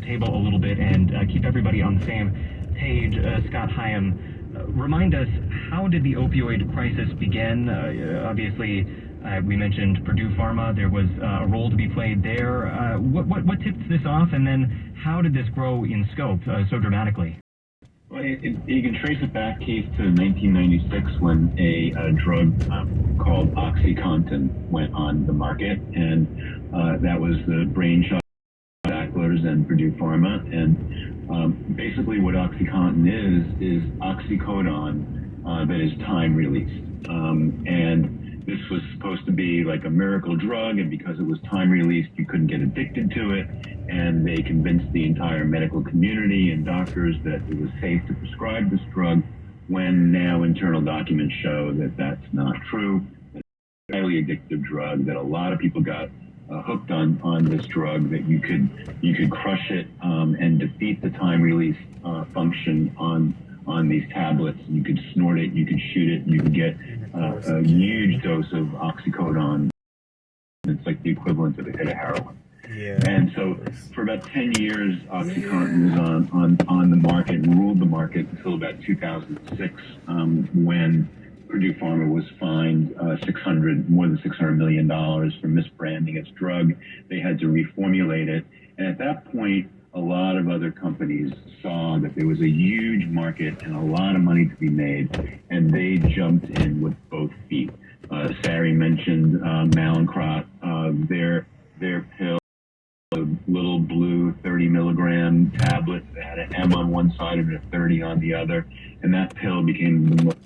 table a little bit and keep everybody on the same page. Scott Hyam, remind us, how did the opioid crisis begin? Obviously, we mentioned Purdue Pharma. There was a role to be played there. What tipped this off, and then how did this grow in scope so dramatically? Well, you can trace it back, Keith, to 1996 when a drug called OxyContin went on the market, and that was the brainchild of Acklers and Purdue Pharma. And basically what OxyContin is oxycodone that is time released. And this was supposed to be like a miracle drug, and because it was time released, you couldn't get addicted to it. And they convinced the entire medical community and doctors that it was safe to prescribe this drug, when now internal documents show that that's not true. It's a highly addictive drug, that a lot of people got hooked on this drug, that you could crush it and defeat the time release function on these tablets. You could snort it, you could shoot it, you could get a huge dose of oxycodone. It's like the equivalent of a hit of heroin. Yeah. And so for about 10 years, OxyContin was on the market and ruled the market until about 2006, when Purdue Pharma was fined more than $600 million for misbranding its drug. They had to reformulate it. And at that point, a lot of other companies saw that there was a huge market and a lot of money to be made, and they jumped in with both feet. Sari mentioned Mallinckrodt, their pill, a little blue 30 milligram tablet that had an M on one side and a 30 on the other, and that pill became the most